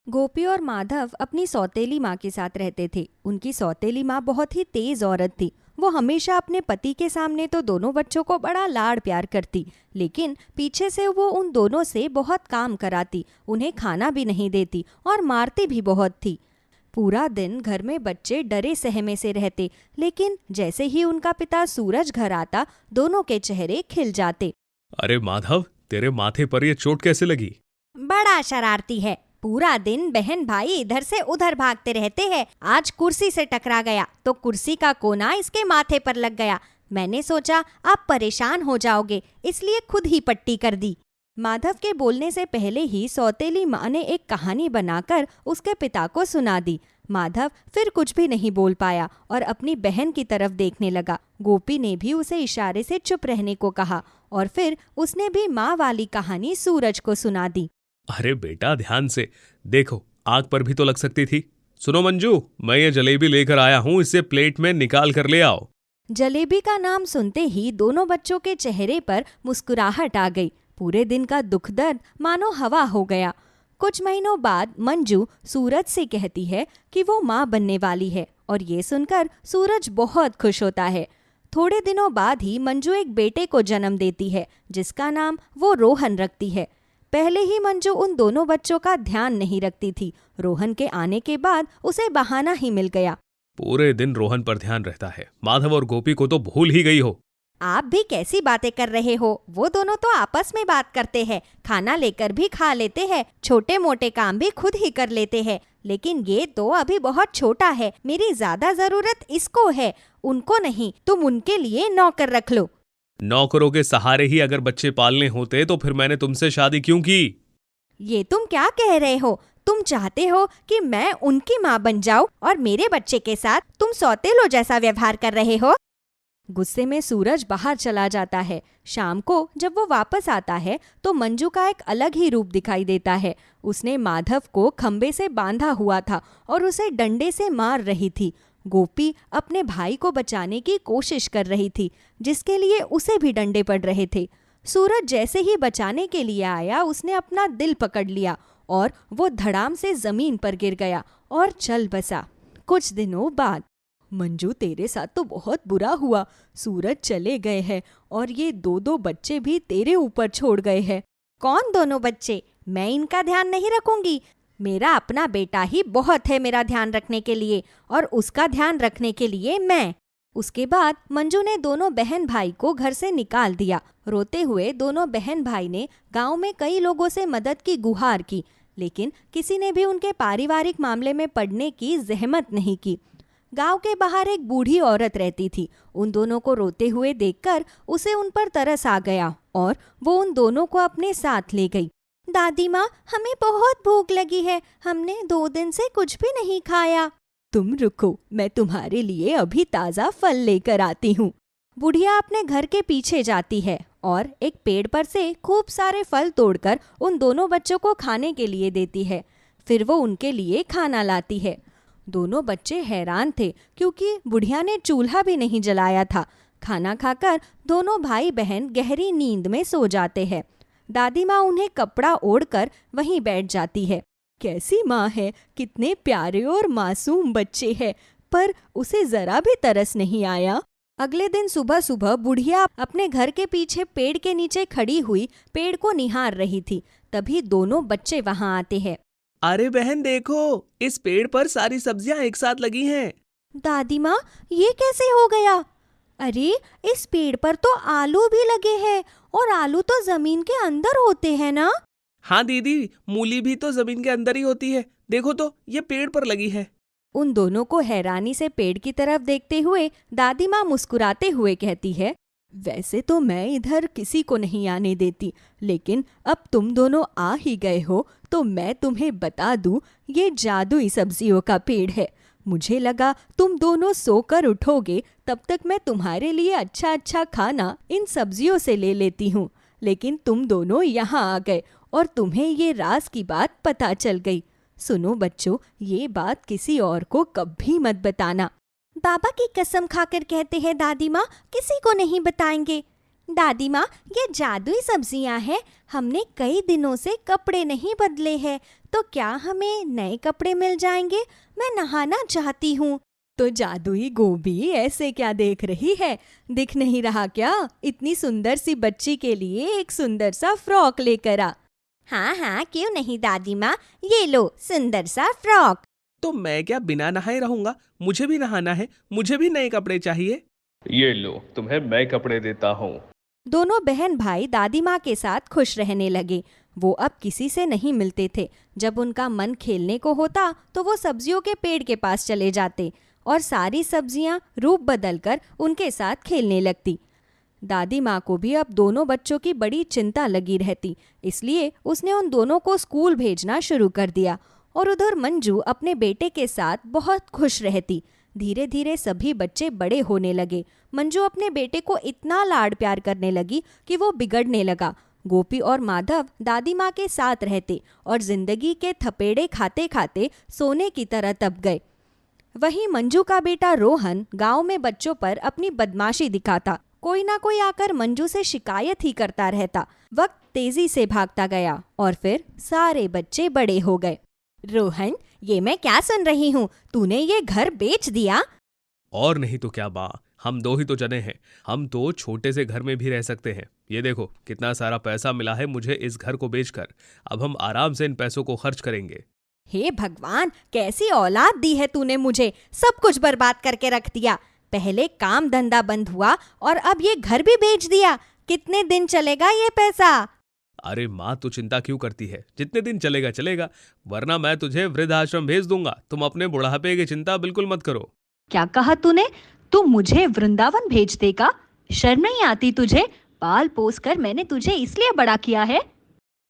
गोपी और माधव अपनी सौतेली माँ के साथ रहते थे। उनकी सौतेली माँ बहुत ही तेज औरत थी। वो हमेशा अपने पति के सामने तो दोनों बच्चों को बड़ा लाड़ प्यार करती, लेकिन पीछे से वो उन दोनों से बहुत काम कराती, उन्हें खाना भी नहीं देती और मारती भी बहुत थी। पूरा दिन घर में बच्चे डरे सहमे से रहते, लेकिन जैसे ही उनका पिता सूरज घर आता, दोनों के चेहरे खिल जाते। अरे माधव, तेरे माथे पर ये चोट कैसे लगी? बड़ा शरारती है, पूरा दिन बहन भाई इधर से उधर भागते रहते हैं। आज कुर्सी से टकरा गया तो कुर्सी का कोना इसके माथे पर लग गया। मैंने सोचा आप परेशान हो जाओगे, इसलिए खुद ही पट्टी कर दी। माधव के बोलने से पहले ही सौतेली माँ ने एक कहानी बनाकर उसके पिता को सुना दी। माधव फिर कुछ भी नहीं बोल पाया और अपनी बहन की तरफ देखने लगा। गोपी ने भी उसे इशारे से चुप रहने को कहा और फिर उसने भी माँ वाली कहानी सूरज को सुना दी। अरे बेटा, ध्यान से देखो, आग पर भी तो लग सकती थी। सुनो मंजू, मैं ये जलेबी लेकर आया हूँ, इसे प्लेट में निकाल कर ले आओ। जलेबी का नाम सुनते ही दोनों बच्चों के चेहरे पर मुस्कुराहट आ गई। पूरे दिन का दुख दर्द मानो हवा हो गया। कुछ महीनों बाद मंजू सूरज से कहती है कि वो माँ बनने वाली है और ये सुनकर सूरज बहुत खुश होता है। थोड़े दिनों बाद ही मंजू एक बेटे को जन्म देती है, जिसका नाम वो रोहन रखती है। पहले ही मंजू उन दोनों बच्चों का ध्यान नहीं रखती थी। रोहन के आने के बाद उसे बहाना ही मिल गया। पूरे दिन रोहन पर ध्यान रहता है, माधव और गोपी को तो भूल ही गई हो। आप भी कैसी बातें कर रहे हो? वो दोनों तो आपस में बात करते हैं, खाना लेकर भी खा लेते हैं, छोटे मोटे काम भी खुद ही कर लेते हैं। लेकिन ये तो अभी बहुत छोटा है, मेरी ज्यादा जरूरत इसको है, उनको नहीं। तुम उनके लिए नौकर रख लो। नौकरों के सहारे ही अगर बच्चे पालने होते तो फिर मैंने तुमसे शादी क्यों की? ये तुम क्या कह रहे हो? तुम चाहते हो कि मैं उनकी माँ बन जाऊं और मेरे बच्चे के साथ तुम सौतेलो जैसा व्यवहार कर रहे हो? गुस्से में सूरज बाहर चला जाता है। शाम को जब वो वापस आता है तो मंजू का एक अलग ही रूप दिखाई देता है। उसने माधव को खंबे से बांधा हुआ था और उसे डंडे से मार रही थी। गोपी अपने भाई को बचाने की कोशिश कर रही थी, जिसके लिए उसे भी डंडे पड़ रहे थे। सूरज जैसे ही बचाने के लिए आया, उसने अपना दिल पकड़ लिया और वो धड़ाम से जमीन पर गिर गया और चल बसा। कुछ दिनों बाद, मंजू तेरे साथ तो बहुत बुरा हुआ। सूरज चले गए हैं और ये दो बच्चे भी तेरे ऊपर छोड़ गए हैं। कौन दोनों बच्चे? मैं इनका ध्यान नहीं रखूंगी। मेरा अपना बेटा ही बहुत है मेरा ध्यान रखने के लिए, और उसका ध्यान रखने के लिए मैं। उसके बाद मंजू ने दोनों बहन भाई को घर से निकाल दिया। रोते हुए दोनों बहन भाई ने गांव में कई लोगों से मदद की गुहार की, लेकिन किसी ने भी उनके पारिवारिक मामले में पड़ने की जहमत नहीं की। गांव के बाहर एक बूढ़ी औरत रहती थी। उन दोनों को रोते हुए देखकर उसे उन पर तरस आ गया और वो उन दोनों को अपने साथ ले गई। दादी माँ, हमें बहुत भूख लगी है, हमने 2 दिन से कुछ भी नहीं खाया। तुम रुको, मैं तुम्हारे लिए अभी ताज़ा फल लेकर आती हूँ। बुढ़िया अपने घर के पीछे जाती है और एक पेड़ पर से खूब सारे फल तोड़कर उन दोनों बच्चों को खाने के लिए देती है। फिर वो उनके लिए खाना लाती है। दोनों बच्चे हैरान थे क्योंकि बुढ़िया ने चूल्हा भी नहीं जलाया था। खाना खाकर दोनों भाई बहन गहरी नींद में सो जाते हैं। दादी माँ उन्हें कपड़ा ओढ़कर वहीं बैठ जाती है। कैसी माँ है, कितने प्यारे और मासूम बच्चे हैं, पर उसे जरा भी तरस नहीं आया। अगले दिन सुबह सुबह बुढ़िया अपने घर के पीछे पेड़ के नीचे खड़ी हुई पेड़ को निहार रही थी। तभी दोनों बच्चे वहां आते हैं। अरे बहन देखो, इस पेड़ पर सारी सब्जियां एक साथ लगी हैं। दादी माँ, ये कैसे हो गया? अरे, इस पेड़ पर तो आलू भी लगे हैं, और आलू तो जमीन के अंदर होते हैं ना? हाँ दीदी, मूली भी तो जमीन के अंदर ही होती है। देखो तो, ये पेड़ पर लगी है। उन दोनों को हैरानी से पेड़ की तरफ देखते हुए दादी माँ मुस्कुराते हुए कहती है, वैसे तो मैं इधर किसी को नहीं आने देती, लेकिन अब तुम दोनों आ ही गए हो तो मैं तुम्हें बता दूं, ये जादुई सब्जियों का पेड़ है। मुझे लगा तुम दोनों सोकर उठोगे, तब तक मैं तुम्हारे लिए अच्छा अच्छा खाना इन सब्जियों से ले लेती हूँ। लेकिन तुम दोनों यहाँ आ गए और तुम्हें ये राज की बात पता चल गई। सुनो बच्चों, ये बात किसी और को कभी मत बताना। बाबा की कसम खाकर कहते हैं दादी माँ, किसी को नहीं बताएंगे। दादी माँ, ये जादुई सब्जियाँ हैं। हमने कई दिनों से कपड़े नहीं बदले हैं, तो क्या हमें नए कपड़े मिल जाएंगे? मैं नहाना चाहती हूँ। तो जादुई गोभी ऐसे क्या देख रही है? दिख नहीं रहा क्या? इतनी सुंदर सी बच्ची के लिए एक सुंदर सा फ्रॉक लेकर आ। हाँ हाँ, क्यों नहीं दादी माँ, ये लो सुंदर सा फ्रॉक। तो मैं क्या बिना नहाए रहूंगा? मुझे भी नहाना है, मुझे भी नए कपड़े चाहिए। ये लो, तुम्हें मैं कपड़े देता हूँ। दोनों बहन भाई दादी माँ के साथ खुश रहने लगे। वो अब किसी से नहीं मिलते थे। जब उनका मन खेलने को होता तो वो सब्जियों के पेड़ के पास चले जाते और सारी सब्जियां रूप बदलकर उनके साथ खेलने लगती। दादी माँ को भी अब दोनों बच्चों की बड़ी चिंता लगी रहती, इसलिए उसने उन दोनों को स्कूल भेजना शुरू कर दिया। और उधर मंजू अपने बेटे के साथ बहुत खुश रहती। धीरे धीरे सभी बच्चे बड़े होने लगे। मंजू अपने बेटे को इतना लाड प्यार करने लगी कि वो बिगड़ने लगा। गोपी और माधव दादी माँ के साथ रहते और जिंदगी के थपेड़े खाते खाते सोने की तरह तप गए। वहीं मंजू का बेटा रोहन गांव में बच्चों पर अपनी बदमाशी दिखाता। कोई ना कोई आकर मंजू से शिकायत ही करता रहता। वक्त तेजी से भागता गया और फिर सारे बच्चे बड़े हो गए। रोहन, ये मैं क्या सुन रही हूँ? तूने ये घर बेच दिया? और नहीं तो क्या माँ, हम दो ही तो जने हैं। हम तो छोटे से घर में भी रह सकते हैं। ये देखो कितना सारा पैसा मिला है मुझे इस घर को बेचकर। अब हम आराम से इन पैसों को खर्च करेंगे। हे भगवान, कैसी औलाद दी है तूने मुझे! सब कुछ बर्बाद करके रख दिया। पहले काम धंधा बंद हुआ और अब ये घर भी बेच दिया। कितने दिन चलेगा ये पैसा? अरे माँ, तू चिंता क्यों करती है? जितने दिन चलेगा चलेगा, वरना मैं तुझे वृद्धाश्रम भेज दूंगा। तुम अपने बुढ़ापे की चिंता बिल्कुल मत करो। क्या कहा तूने? तू मुझे वृंदावन भेज देगा? शर्म नहीं आती तुझे? पाल पोस कर मैंने तुझे इसलिए बड़ा किया है।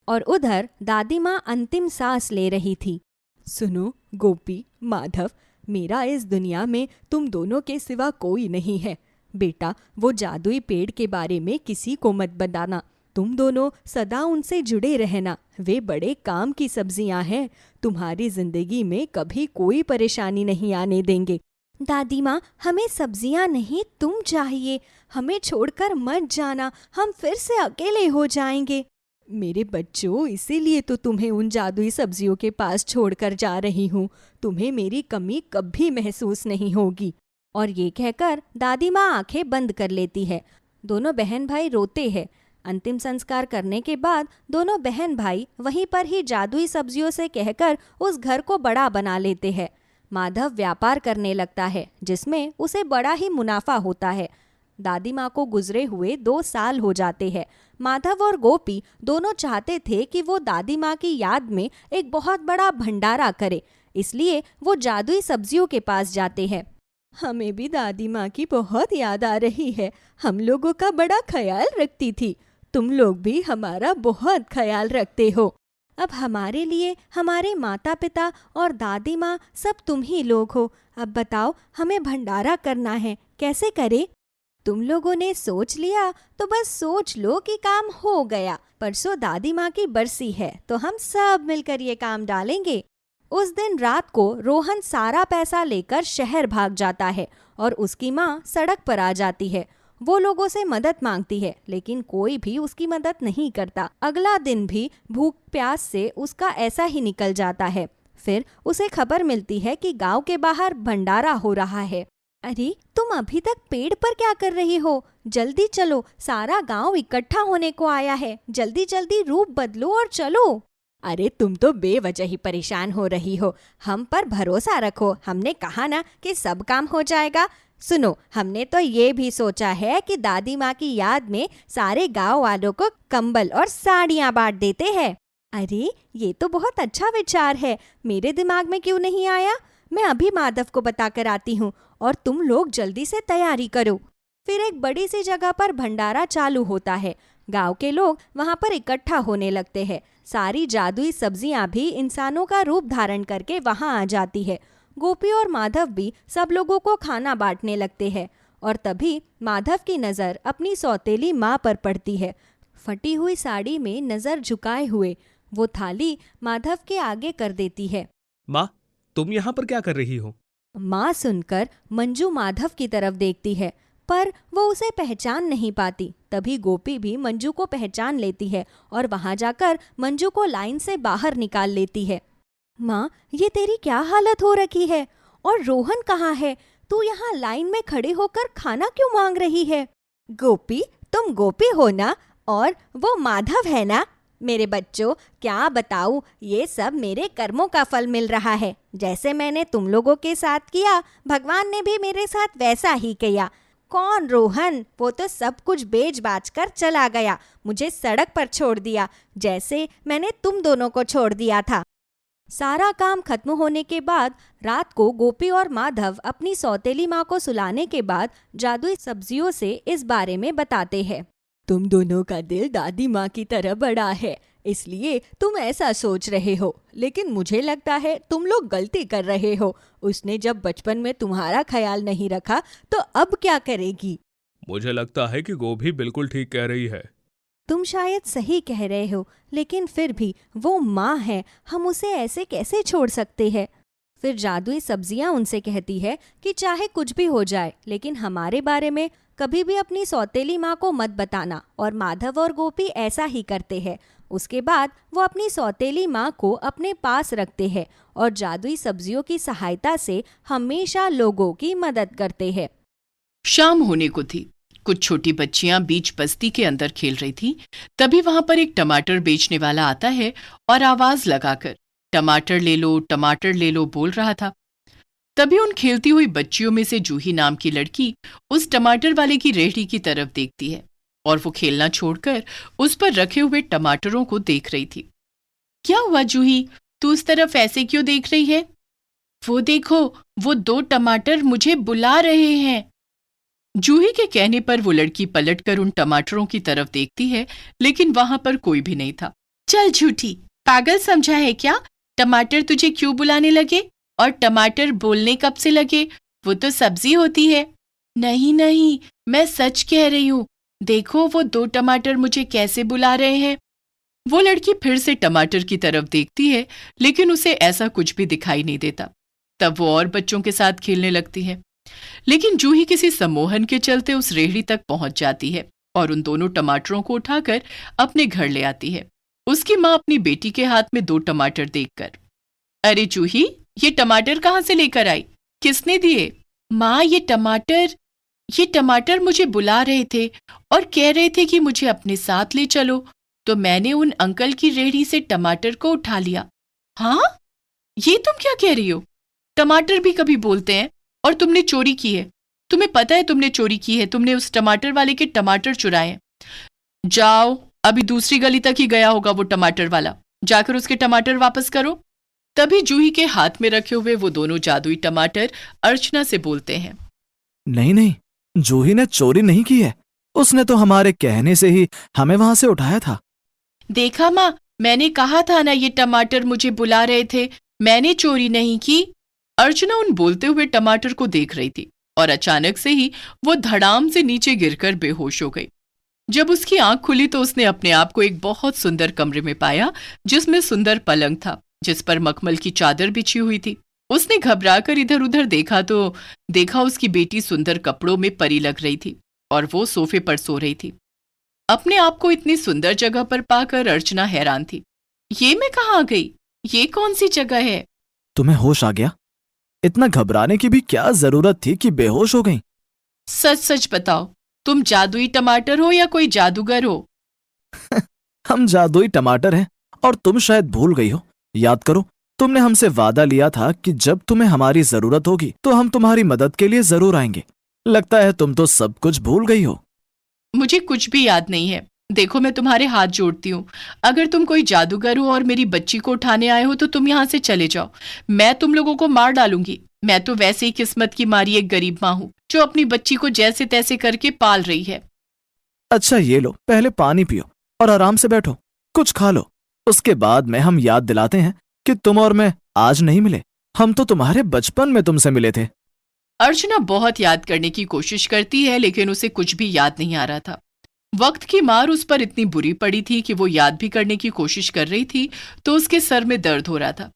और उधर दादी माँ अंतिम सांस ले रही थी। सुनो गोपी, माधव, मेरा इस दुनिया में तुम दोनों के सिवा कोई नहीं है। बेटा, वो जादुई पेड़ के बारे में किसी को मत बताना। तुम दोनों सदा उनसे जुड़े रहना। वे बड़े काम की सब्जियां हैं। तुम्हारी जिंदगी में कभी कोई परेशानी नहीं आने देंगे। दादी माँ, हमें सब्जियां नहीं, तुम चाहिए। हमें छोड़कर मत जाना, हम फिर से अकेले हो जाएंगे। मेरे बच्चों, इसीलिए तो तुम्हें उन जादुई सब्जियों के पास छोड़कर जा रही हूँ। तुम्हें मेरी कमी कभी महसूस नहीं होगी। और ये कहकर दादी माँ आंखें बंद कर लेती है। दोनों बहन भाई रोते हैं। अंतिम संस्कार करने के बाद दोनों बहन भाई वहीं पर ही जादुई सब्जियों से कहकर उस घर को बड़ा बना लेते हैं। माधव व्यापार करने लगता है जिसमें उसे बड़ा ही मुनाफा होता है। दादी माँ को गुजरे हुए 2 साल हो जाते हैं। माधव और गोपी दोनों चाहते थे कि वो दादी माँ की याद में एक बहुत बड़ा भंडारा करे, इसलिए वो जादुई सब्जियों के पास जाते हैं। हमें भी दादी माँ की बहुत याद आ रही है। हम लोगों का बड़ा ख्याल रखती थी। तुम लोग भी हमारा बहुत ख्याल रखते हो। अब हमारे लिए हमारे माता पिता और दादी माँ सब तुम ही लोग हो। अब बताओ, हमें भंडारा करना है, कैसे करें? तुम लोगों ने सोच लिया तो बस सोच लो कि काम हो गया। परसों दादी माँ की बरसी है तो हम सब मिलकर ये काम डालेंगे। उस दिन रात को रोहन सारा पैसा लेकर शहर भाग जाता है और उसकी माँ सड़क पर आ जाती है। वो लोगों से मदद मांगती है लेकिन कोई भी उसकी मदद नहीं करता। अगला दिन भी भूख प्यास से उसका ऐसा ही निकल जाता है। फिर उसे खबर मिलती है कि गांव के बाहर भंडारा हो रहा है। अरे, तुम अभी तक पेड़ पर क्या कर रही हो? जल्दी चलो, सारा गांव इकट्ठा होने को आया है। जल्दी जल्दी रूप बदलो और चलो। अरे, तुम तो बेवजह ही परेशान हो रही हो। हम पर भरोसा रखो, हमने कहा ना कि सब काम हो जाएगा। सुनो, हमने तो ये भी सोचा है कि दादी माँ की याद में सारे गांव वालों को कंबल और साड़ियाँ बांट देते हैं। अरे, ये तो बहुत अच्छा विचार है। मेरे दिमाग में क्यों नहीं आया? मैं अभी माधव को बताकर आती हूँ और तुम लोग जल्दी से तैयारी करो। फिर एक बड़ी सी जगह पर भंडारा चालू होता है। गांव के लोग वहां पर इकट्ठा होने लगते हैं। सारी जादुई सब्जियां भी इंसानों का रूप धारण करके वहां आ जाती है। गोपी और माधव भी सब लोगों को खाना बांटने लगते हैं और तभी माधव की नज़र अपनी सौतेली माँ पर पड़ती है। फटी हुई साड़ी में नज़र झुकाए हुए वो थाली माधव के आगे कर देती है। माँ, तुम यहाँ पर क्या कर रही हो? माँ सुनकर मंजू माधव की तरफ देखती है। पर वो उसे पहचान नहीं पाती। तभी गोपी भी मंजू को पहचान लेती है और वहां जाकर मंजू को लाइन से बाहर निकाल लेती है। माँ, ये तेरी क्या हालत हो रखी है? और रोहन कहाँ है? तू यहाँ लाइन में खड़े होकर खाना क्यों मांग रही है? गोपी, तुम गोपी हो ना? और वो माधव है ना? मेरे बच्चों, क्या बताऊँ, ये सब मेरे कर्मों का फल मिल रहा है। जैसे मैंने तुम लोगों के साथ किया, भगवान ने भी मेरे साथ वैसा ही किया। कौन रोहन? वो तो सब कुछ बेच बाच कर चला गया, मुझे सड़क पर छोड़ दिया, जैसे मैंने तुम दोनों को छोड़ दिया था। सारा काम खत्म होने के बाद रात को गोपी और माधव अपनी सौतेली माँ को सुलाने के बाद जादुई सब्जियों से इस बारे में बताते हैं। तुम दोनों का दिल दादी माँ की तरह बड़ा है, इसलिए तुम ऐसा सोच रहे हो, लेकिन मुझे लगता है तुम लोग गलती कर रहे हो। उसने जब बचपन में तुम्हारा ख्याल नहीं रखा तो अब क्या करेगी? मुझे लगता है कि गोभी बिल्कुल ठीक कह रही है। तुम शायद सही कह रहे हो, लेकिन फिर भी वो माँ है, हम उसे ऐसे कैसे छोड़ सकते हैं? फिर जादुई सब्जियां उनसे कहती है कि चाहे कुछ भी हो जाए, लेकिन हमारे बारे में कभी भी अपनी सौतेली माँ को मत बताना। और माधव और गोपी ऐसा ही करते हैं। उसके बाद वो अपनी सौतेली माँ को अपने पास रखते हैं और जादुई सब्जियों की सहायता से हमेशा लोगों की मदद करते हैं। शाम होने को थी। कुछ छोटी बच्चियां बीच बस्ती के अंदर खेल रही थीं। तभी वहां पर एक टमाटर बेचने वाला आता है और आवाज लगाकर टमाटर ले लो बोल रहा था। तभी उन खेलती हुई बच्चियों में से जूही नाम की लड़की उस टमाटर वाले की रेहड़ी की तरफ देखती है और वो खेलना छोड़कर उस पर रखे हुए टमाटरों को देख रही थी। क्या हुआ जूही, तू उस तरफ ऐसे क्यों देख रही है? वो देखो, वो 2 टमाटर मुझे बुला रहे हैं। जूही के कहने पर वो लड़की पलटकर उन टमाटरों की तरफ देखती है, लेकिन वहां पर कोई भी नहीं था। चल झूठी, पागल समझा है क्या? टमाटर तुझे क्यों बुलाने लगे? और टमाटर बोलने कब से लगे? वो तो सब्जी होती है। नहीं नहीं, मैं सच कह रही हूँ। देखो, वो 2 टमाटर मुझे कैसे बुला रहे हैं। वो लड़की फिर से टमाटर की तरफ देखती है, लेकिन उसे ऐसा कुछ भी दिखाई नहीं देता। तब वो और बच्चों के साथ खेलने लगती है। लेकिन जूही किसी सम्मोहन के चलते उस रेहड़ी तक पहुंच जाती है और उन दोनों टमाटरों को उठाकर अपने घर ले आती है। उसकी माँ अपनी बेटी के हाथ में 2 टमाटर देखकर, अरे जूही, ये टमाटर कहाँ से लेकर आई? किसने दिए? माँ, ये टमाटर मुझे बुला रहे थे और कह रहे थे कि मुझे अपने साथ ले चलो, तो मैंने उन अंकल की रेहड़ी से टमाटर को उठा लिया। हाँ, ये तुम क्या कह रही हो? टमाटर भी कभी बोलते हैं? और तुमने चोरी की है। तुम्हें पता है तुमने चोरी की है। तुमने उस टमाटर वाले के टमाटर चुराए हैं। जाओ, अभी दूसरी गली तक ही गया होगा वो टमाटर वाला, जाकर उसके टमाटर वापस करो। तभी जूही के हाथ में रखे हुए वो दोनों जादुई टमाटर अर्चना से बोलते हैं, नहीं नहीं, जूही ने चोरी नहीं की है। उसने तो हमारे कहने से ही हमें वहां से उठाया था। देखा माँ, मैंने कहा था ना, ये टमाटर मुझे बुला रहे थे, मैंने चोरी नहीं की। अर्चना उन बोलते हुए टमाटर को देख रही थी और अचानक से ही वो धड़ाम से नीचे गिरकर बेहोश हो गई। जब उसकी आंख खुली तो उसने अपने आप को एक बहुत सुंदर कमरे में पाया, जिसमें सुंदर पलंग था, जिस पर मखमल की चादर बिछी हुई थी। उसने घबराकर इधर उधर देखा तो देखा उसकी बेटी सुंदर कपड़ों में परी लग रही थी और वो सोफे पर सो रही थी। अपने आप को इतनी सुंदर जगह पर पाकर अर्चना हैरान थी। ये मैं कहाँ आ गई? ये कौन सी जगह है? तुम्हें होश आ गया? इतना घबराने की भी क्या जरूरत थी कि बेहोश हो गई? सच सच बताओ, तुम जादुई टमाटर हो या कोई जादूगर हो? हम जादुई टमाटर हैं और तुम शायद भूल गई हो। याद करो, तुमने हमसे वादा लिया था कि जब तुम्हें हमारी जरूरत होगी तो हम तुम्हारी मदद के लिए जरूर आएंगे। लगता है तुम तो सब कुछ भूल गई हो। मुझे कुछ भी याद नहीं है। देखो, मैं तुम्हारे हाथ जोड़ती हूँ। अगर तुम कोई जादूगर हो और मेरी बच्ची को उठाने आए हो तो तुम यहाँ से चले जाओ। मैं तुम लोगों को मार डालूंगी। मैं तो वैसे ही किस्मत की मारी एक गरीब माँ हूँ जो अपनी बच्ची को जैसे तैसे करके पाल रही है। अच्छा ये लो, पहले पानी पियो और आराम से बैठो, कुछ खा लो। उसके बाद में हम याद दिलाते हैं कि तुम और मैं आज नहीं मिले। हम तो तुम्हारे बचपन में तुमसे मिले थे। अर्चना बहुत याद करने की कोशिश करती है, लेकिन उसे कुछ भी याद नहीं आ रहा था। वक्त की मार उस पर इतनी बुरी पड़ी थी कि वो याद भी करने की कोशिश कर रही थी तो उसके सर में दर्द हो रहा था।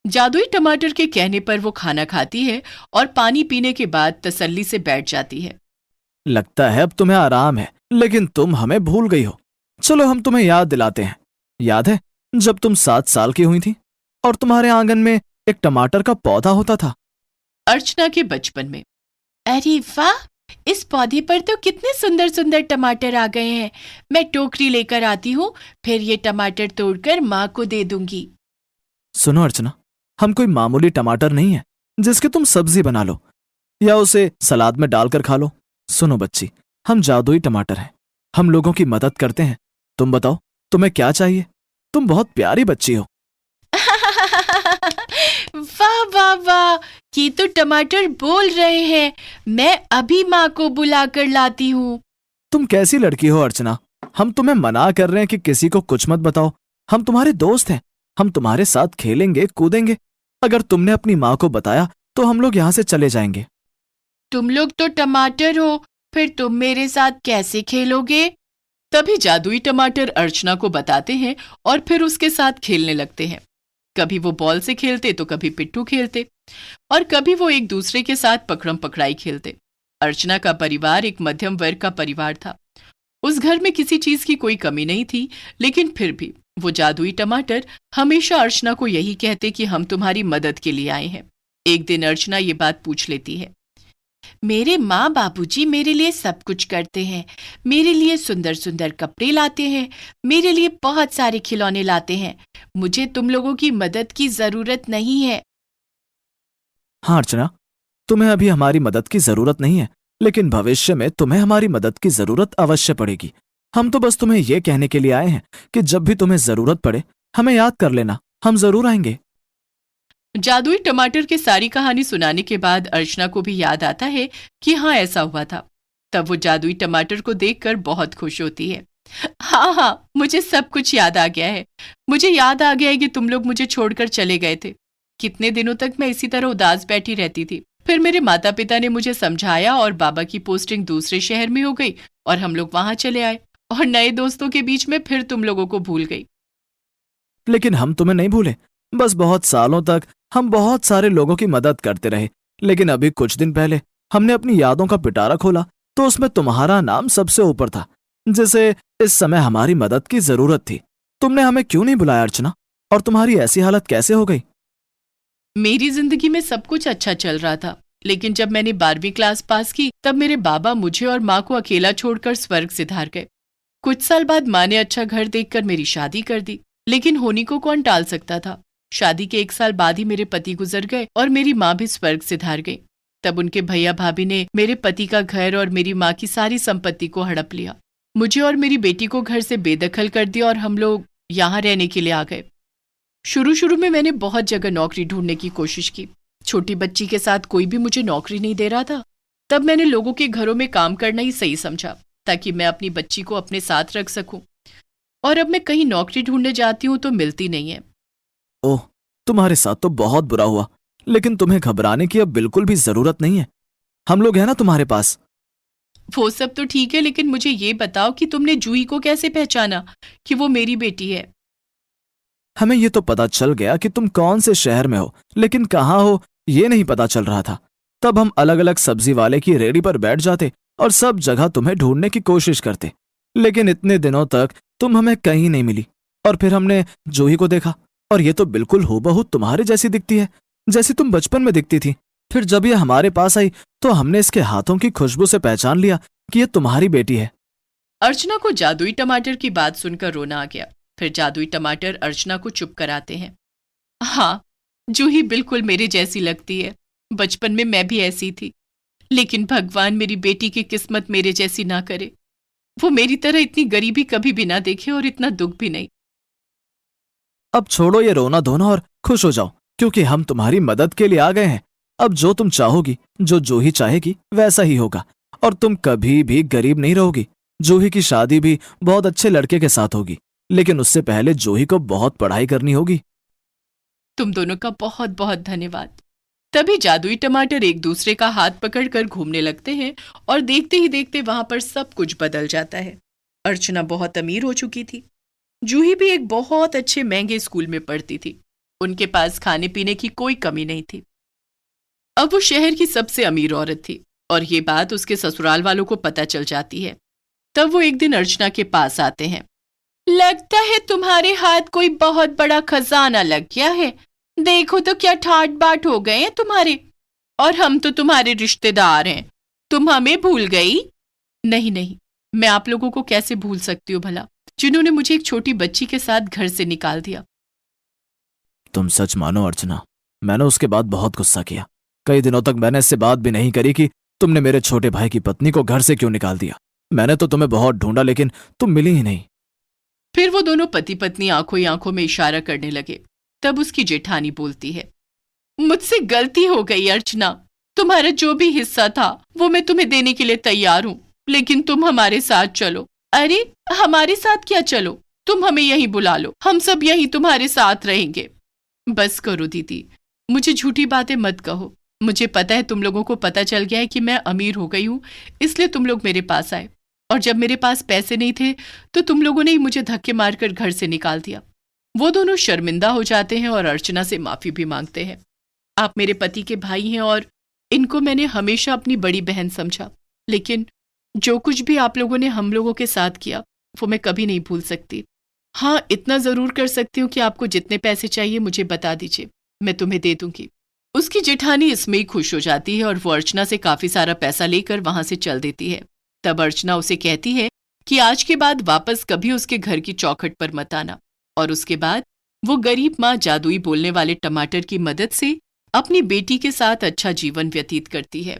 जादुई टमाटर के कहने पर वो खाना खाती है और पानी पीने के बाद तसल्ली से बैठ जाती है। लगता है अब तुम्हें आराम है, लेकिन तुम हमें भूल गई हो। चलो हम तुम्हें याद दिलाते हैं। याद है जब तुम 7 साल की हुई थी और तुम्हारे आंगन में एक टमाटर का पौधा होता था? अर्चना के बचपन में। अरे वाह, इस पौधे पर तो कितने सुंदर सुंदर टमाटर आ गए हैं। मैं टोकरी लेकर आती हूँ, फिर ये टमाटर तोड़कर माँ को दे दूंगी। सुनो अर्चना, हम कोई मामूली टमाटर नहीं है जिसकी तुम सब्जी बना लो या उसे सलाद में डालकर खा लो। सुनो बच्ची, हम जादुई टमाटर हैं। हम लोगों की मदद करते हैं। तुम बताओ तुम्हें क्या चाहिए? तुम बहुत प्यारी बच्ची हो। वाह वाह वाह, ये तो टमाटर बोल रहे हैं। मैं अभी माँ को बुलाकर लाती हूँ। तुम कैसी लड़की हो अर्चना? हम तुम्हें मना कर रहे हैं कि किसी को कुछ मत बताओ। हम तुम्हारे दोस्त हैं। हम तुम्हारे साथ खेलेंगे कूदेंगे। अगर तुमने अपनी माँ को बताया तो हम लोग यहाँ से चले जाएंगे। तुम लोग तो टमाटर हो, फिर तुम मेरे साथ कैसे खेलोगे? तभी जादुई टमाटर अर्चना को बताते हैं और फिर उसके साथ खेलने लगते हैं। कभी वो बॉल से खेलते तो कभी पिट्ठू खेलते और कभी वो एक दूसरे के साथ पकड़म पकड़ाई खेलते। अर्चना का परिवार एक मध्यम वर्ग का परिवार था। उस घर में किसी चीज की कोई कमी नहीं थी, लेकिन फिर भी वो जादुई टमाटर हमेशा अर्चना को यही कहते कि हम तुम्हारी मदद के लिए आए हैं। एक दिन अर्चना ये बात पूछ लेती है, मेरे माँ बाबूजी मेरे लिए सब कुछ करते हैं। मेरे लिए सुंदर सुंदर कपड़े लाते हैं, मेरे लिए बहुत सारे खिलौने लाते हैं। मुझे तुम लोगों की मदद की जरूरत नहीं है। हाँ अर्चना, तुम्हें अभी हमारी मदद की जरूरत नहीं है, लेकिन भविष्य में तुम्हें हमारी मदद की जरूरत अवश्य पड़ेगी। हम तो बस तुम्हें यह कहने के लिए आए हैं कि जब भी तुम्हें जरूरत पड़े हमें याद कर लेना, हम जरूर आएंगे। जादुई टमाटर की सारी कहानी सुनाने के बाद अर्चना को भी याद आता है कि हाँ, ऐसा हुआ था। तब वो जादुई टमाटर को देखकर बहुत खुश होती है। हाँ, मुझे सब कुछ याद आ गया है। मुझे याद आ गया है कि तुम लोग मुझे छोड़कर चले गए थे। कितने दिनों तक मैं इसी तरह उदास बैठी रहती थी। फिर मेरे माता पिता ने मुझे समझाया और बाबा की पोस्टिंग दूसरे शहर में हो गई और हम लोग वहां चले आए और नए दोस्तों के बीच में फिर तुम लोगों को भूल गई। लेकिन हम तुम्हें नहीं भूले। बस बहुत सालों तक हम बहुत सारे लोगों की मदद करते रहे, लेकिन अभी कुछ दिन पहले हमने अपनी यादों का पिटारा खोला तो उसमें तुम्हारा नाम सबसे ऊपर था, जिसे इस समय हमारी मदद की जरूरत थी। तुमने हमें क्यों नहीं बुलाया अर्चना? और तुम्हारी ऐसी हालत कैसे हो गई? मेरी जिंदगी में सब कुछ अच्छा चल रहा था, लेकिन जब मैंने 12वीं क्लास पास की तब मेरे बाबा मुझे और माँ को अकेला छोड़कर स्वर्ग सिधार गए। कुछ साल बाद माँ ने अच्छा घर देखकर मेरी शादी कर दी, लेकिन होनी को कौन टाल सकता था। शादी के 1 साल बाद ही मेरे पति गुजर गए और मेरी माँ भी स्वर्ग सिधार गई। तब उनके भैया भाभी ने मेरे पति का घर और मेरी माँ की सारी संपत्ति को हड़प लिया। मुझे और मेरी बेटी को घर से बेदखल कर दिया और हम लोग यहाँ रहने के लिए आ गए। शुरू में मैंने बहुत जगह नौकरी ढूंढने की कोशिश की। छोटी बच्ची के साथ कोई भी मुझे नौकरी नहीं दे रहा था। तब मैंने लोगों के घरों में काम करना ही सही समझा, ताकि मैं अपनी बच्ची को अपने साथ रख सकूं। और अब मैं कहीं नौकरी ढूंढने जाती हूँ तो मिलती नहीं है। ओह, तुम्हारे साथ तो बहुत बुरा हुआ, लेकिन तुम्हें घबराने की अब बिल्कुल भी जरूरत नहीं है। हम लोग हैं ना तुम्हारे पास। वो सब तो ठीक है, लेकिन मुझे ये बताओ कि तुमने जूही को कैसे पहचाना कि वो मेरी बेटी है? हमें ये तो पता चल गया कि तुम कौन से शहर में हो, लेकिन कहाँ हो ये नहीं पता चल रहा था। तब हम अलग अलग सब्जी वाले की रेहड़ी पर बैठ जाते और सब जगह तुम्हें ढूंढने की कोशिश करते, लेकिन इतने दिनों तक तुम हमें कहीं नहीं मिली। और फिर हमने जूही को देखा और ये तो बिल्कुल हूबहू तुम्हारे जैसी दिखती है, जैसी तुम बचपन में दिखती थी। फिर जब ये हमारे पास आई तो हमने इसके हाथों की खुशबू से पहचान लिया कि ये तुम्हारी बेटी है। अर्चना को जादुई टमाटर की बात सुनकर रोना आ गया। फिर जादुई टमाटर अर्चना को चुप कराते हैं। हाँ, जूही बिल्कुल मेरे जैसी लगती है। बचपन में मैं भी ऐसी थी, लेकिन भगवान मेरी बेटी की किस्मत मेरे जैसी ना करे। वो मेरी तरह इतनी गरीबी कभी भी ना देखे और इतना दुख भी नहीं। अब छोड़ो ये रोना धोना और खुश हो जाओ, क्योंकि हम तुम्हारी मदद के लिए आ गए हैं। अब जो तुम चाहोगी, जो जूही चाहेगी वैसा ही होगा, और तुम कभी भी गरीब नहीं रहोगी। जूही की शादी भी बहुत अच्छे लड़के के साथ होगी, लेकिन उससे पहले जूही को बहुत पढ़ाई करनी होगी। तुम दोनों का बहुत बहुत धन्यवाद। तभी जादुई टमाटर एक दूसरे का हाथ पकड़कर घूमने लगते हैं और देखते ही देखते वहां पर सब कुछ बदल जाता है। अर्चना बहुत अमीर हो चुकी थी। जूही भी एक बहुत अच्छे महंगे स्कूल में पढ़ती थी। उनके पास खाने पीने की कोई कमी नहीं थी। अब वो शहर की सबसे अमीर औरत थी। और ये बात उसके ससुराल वालों को पता चल जाती है। तब वो एक दिन अर्चना के पास आते हैं। लगता है तुम्हारे हाथ कोई बहुत बड़ा खजाना लग गया है। देखो तो क्या ठाट बाट हो गए हैं तुम्हारे, और हम तो तुम्हारे रिश्तेदार हैं। तुम हमें भूल गई? नहीं नहीं, मैं आप लोगों को कैसे भूल सकती हूँ भला, जिन्होंने मुझे एक छोटी बच्ची के साथ घर से निकाल दिया। तुम सच मानो अर्चना, मैंने उसके बाद बहुत गुस्सा किया। कई दिनों तक मैंने इससे बात भी नहीं करी कि तुमने मेरे छोटे भाई की पत्नी को घर से क्यों निकाल दिया। मैंने तो तुम्हें बहुत ढूंढा लेकिन तुम मिली ही नहीं। फिर वो दोनों पति पत्नी आंखों ही आंखों में इशारा करने लगे। तब उसकी जेठानी बोलती है, मुझसे गलती हो गई अर्चना, तुम्हारा जो भी हिस्सा था वो मैं तुम्हें देने के लिए तैयार हूँ, लेकिन तुम हमारे साथ चलो। अरे हमारे साथ क्या चलो, तुम हमें यहीं बुला लो, हम सब यहीं तुम्हारे साथ रहेंगे। बस करो दीदी, मुझे झूठी बातें मत कहो। मुझे पता है तुम लोगों को पता चल गया है कि मैं अमीर हो गई हूँ, इसलिए तुम लोग मेरे पास आए, और जब मेरे पास पैसे नहीं थे तो तुम लोगों ने ही मुझे धक्के मारकर घर से निकाल दिया। वो दोनों शर्मिंदा हो जाते हैं और अर्चना से माफी भी मांगते हैं। आप मेरे पति के भाई हैं और इनको मैंने हमेशा अपनी बड़ी बहन समझा, लेकिन जो कुछ भी आप लोगों ने हम लोगों के साथ किया वो मैं कभी नहीं भूल सकती। हाँ, इतना जरूर कर सकती हूँ कि आपको जितने पैसे चाहिए मुझे बता दीजिए, मैं तुम्हें दे दूंगी। उसकी जेठानी इसमें ही खुश हो जाती है और वो अर्चना से काफी सारा पैसा लेकर वहां से चल देती है। तब अर्चना उसे कहती है कि आज के बाद वापस कभी उसके घर की चौखट पर मत आना, और उसके बाद वो गरीब माँ जादुई बोलने वाले टमाटर की मदद से अपनी बेटी के साथ अच्छा जीवन व्यतीत करती है।